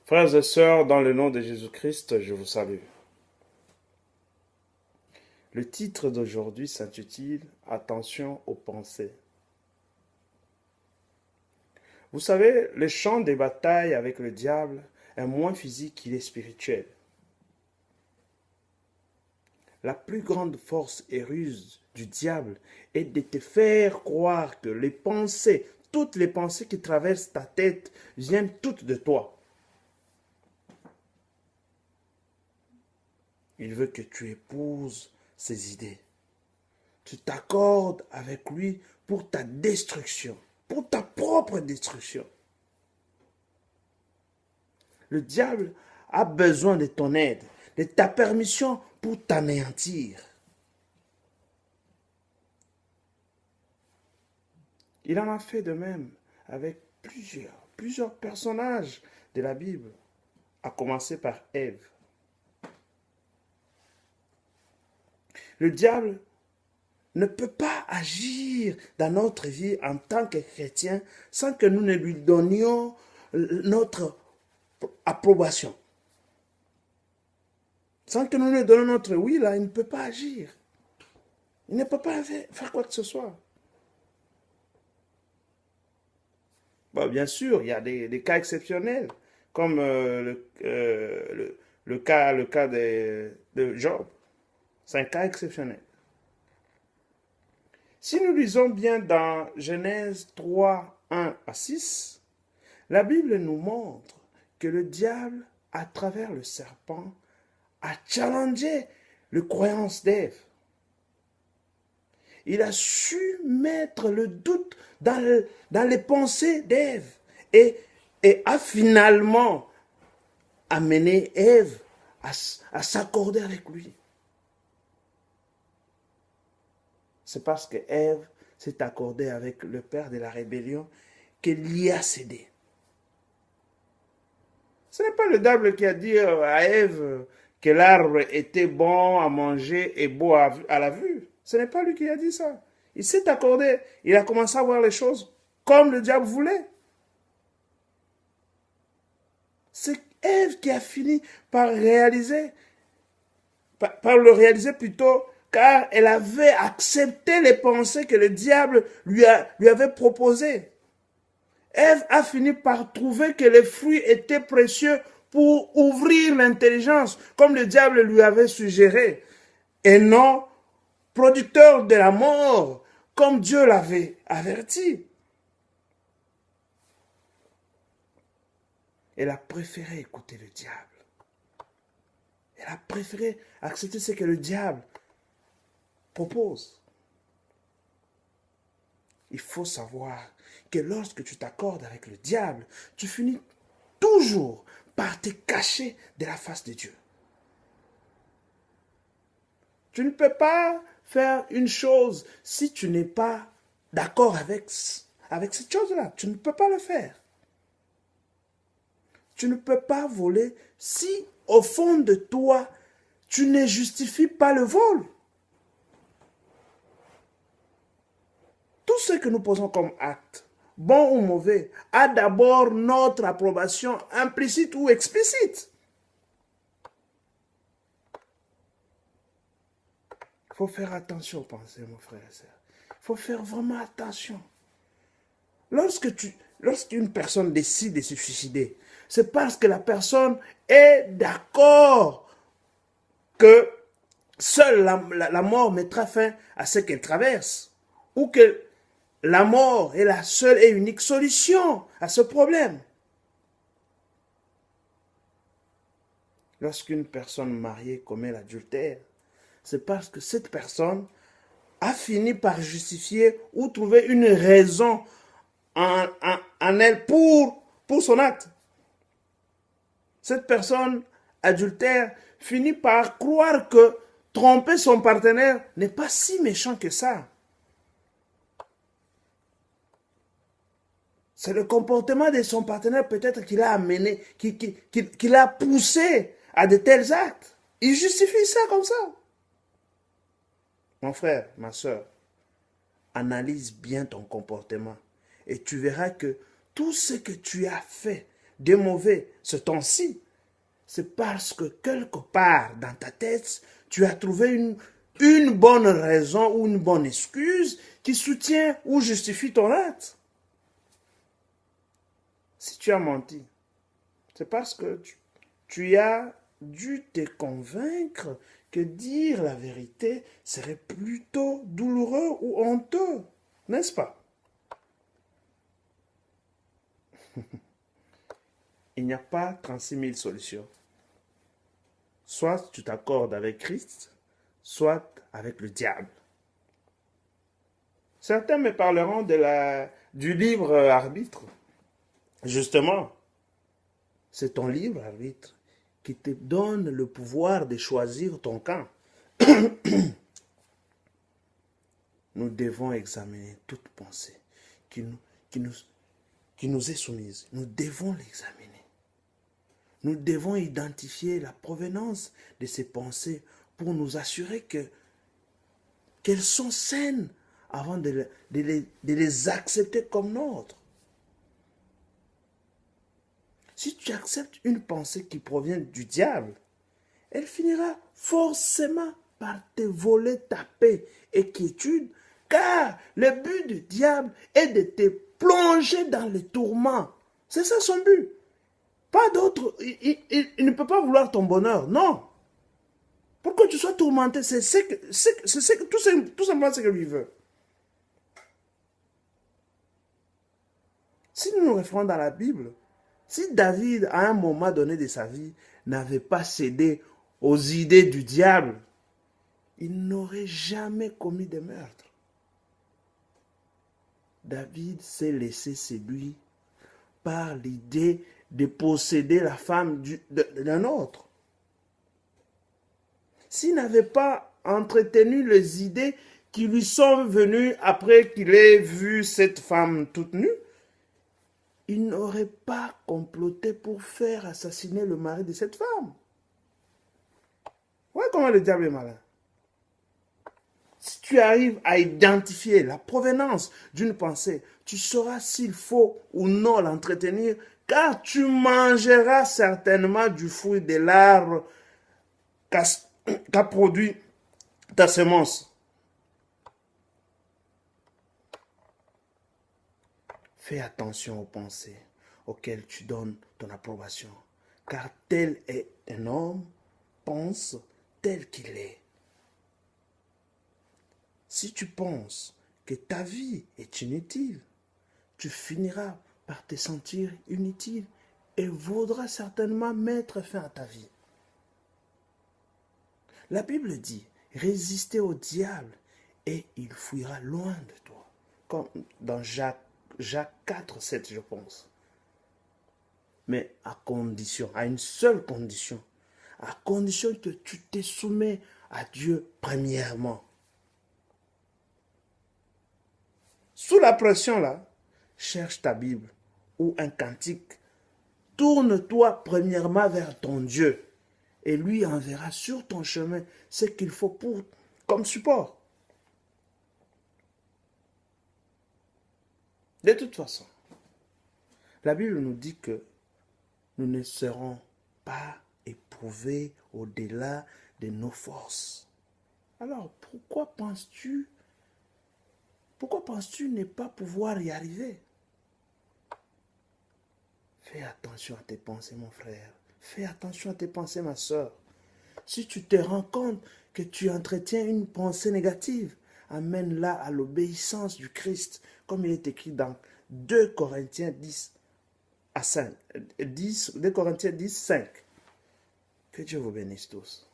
Frères et sœurs, dans le nom de Jésus-Christ, je vous salue. Le titre d'aujourd'hui s'intitule « Attention aux pensées ». Vous savez, le champ des batailles avec le diable est moins physique qu'il est spirituel. La plus grande force et ruse du diable est de te faire croire que les pensées, toutes les pensées qui traversent ta tête, viennent toutes de toi. Il veut que tu épouses ses idées. Tu t'accordes avec lui pour ta destruction, pour ta propre destruction. Le diable a besoin de ton aide, de ta permission pour t'anéantir. Il en a fait de même avec plusieurs personnages de la Bible, à commencer par Ève. Le diable ne peut pas agir dans notre vie en tant que chrétien sans que nous ne lui donnions notre approbation. Sans que nous ne donnions notre oui, là, il ne peut pas agir. Il ne peut pas faire quoi que ce soit. Bon, bien sûr, il y a des cas exceptionnels, comme le cas de Job. C'est un cas exceptionnel. Si nous lisons bien dans Genèse 3, 1 à 6, la Bible nous montre que le diable, à travers le serpent, a challengé les croyances d'Ève. Il a su mettre le doute dans les pensées d'Ève et a finalement amené Ève à s'accorder avec lui. C'est parce que Ève s'est accordée avec le père de la rébellion qu'elle y a cédé. Ce n'est pas le diable qui a dit à Ève que l'arbre était bon à manger et beau à la vue. Ce n'est pas lui qui a dit ça. Il s'est accordé. Il a commencé à voir les choses comme le diable voulait. C'est Ève qui a fini par réaliser, par le réaliser plutôt, car elle avait accepté les pensées que le diable lui avait proposées. Ève a fini par trouver que les fruits étaient précieux pour ouvrir l'intelligence, comme le diable lui avait suggéré, et non producteur de la mort, comme Dieu l'avait averti. Elle a préféré écouter le diable. Elle a préféré accepter ce que le diable propose. Il faut savoir que lorsque tu t'accordes avec le diable, tu finis toujours par te cacher de la face de Dieu. Tu ne peux pas faire une chose si tu n'es pas d'accord avec cette chose-là. Tu ne peux pas le faire. Tu ne peux pas voler si au fond de toi, tu ne justifies pas le vol. Tout ce que nous posons comme acte, bon ou mauvais, a d'abord notre approbation implicite ou explicite. Il faut faire attention aux pensées, mon frère et sœur. Il faut faire vraiment attention. Lorsqu'une personne décide de se suicider, c'est parce que la personne est d'accord que seule la mort mettra fin à ce qu'elle traverse, ou que la mort est la seule et unique solution à ce problème. Lorsqu'une personne mariée commet l'adultère, c'est parce que cette personne a fini par justifier ou trouver une raison en elle pour son acte. Cette personne adultère finit par croire que tromper son partenaire n'est pas si méchant que ça. C'est le comportement de son partenaire peut-être qui l'a amené, qui l'a poussé à de tels actes. Il justifie ça comme ça. Mon frère, ma soeur, analyse bien ton comportement et tu verras que tout ce que tu as fait des mauvais ce temps-ci, c'est parce que quelque part dans ta tête, tu as trouvé une bonne raison ou une bonne excuse qui soutient ou justifie ton acte. Si tu as menti, c'est parce que tu as dû te convaincre que dire la vérité serait plutôt douloureux ou honteux, n'est-ce pas? Il n'y a pas 36 000 solutions. Soit tu t'accordes avec Christ, soit avec le diable. Certains me parleront du libre arbitre. Justement, c'est ton libre arbitre qui te donne le pouvoir de choisir ton camp. Nous devons examiner toute pensée qui nous est soumise. Nous devons l'examiner. Nous devons identifier la provenance de ces pensées pour nous assurer qu'elles sont saines avant de les accepter comme nôtres. Si tu acceptes une pensée qui provient du diable, elle finira forcément par te voler ta paix et quiétude, car le but du diable est de te plonger dans les tourments. C'est ça son but. Pas d'autre. Il ne peut pas vouloir ton bonheur, non. Pour que tu sois tourmenté, c'est tout simplement ce que lui veut. Si nous nous référons dans la Bible, si David, à un moment donné de sa vie, n'avait pas cédé aux idées du diable, il n'aurait jamais commis de meurtre. David s'est laissé séduire par l'idée de posséder la femme d'un autre. S'il n'avait pas entretenu les idées qui lui sont venues après qu'il ait vu cette femme toute nue, il n'aurait pas comploté pour faire assassiner le mari de cette femme. Ouais, comment le diable est malin. Si tu arrives à identifier la provenance d'une pensée, tu sauras s'il faut ou non l'entretenir, car tu mangeras certainement du fruit de l'arbre qu'a produit ta semence. Fais attention aux pensées auxquelles tu donnes ton approbation, car tel est un homme, pense tel qu'il est. Si tu penses que ta vie est inutile, tu finiras par te sentir inutile et voudras certainement mettre fin à ta vie. La Bible dit, résistez au diable et il fuira loin de toi. Comme dans Jacques 4, 7, je pense. Mais à une seule condition, à condition que tu te soumets à Dieu premièrement. Sous la pression là, cherche ta Bible ou un cantique. Tourne-toi premièrement vers ton Dieu et lui enverra sur ton chemin ce qu'il faut comme support. De toute façon, la Bible nous dit que nous ne serons pas éprouvés au-delà de nos forces. Alors, pourquoi penses-tu ne pas pouvoir y arriver? Fais attention à tes pensées, mon frère. Fais attention à tes pensées, ma soeur. Si tu te rends compte que tu entretiens une pensée négative, amène-la à l'obéissance du Christ, comme il est écrit dans 2 Corinthiens 10 à 5. 2 Corinthiens 10, 5. Que Dieu vous bénisse tous.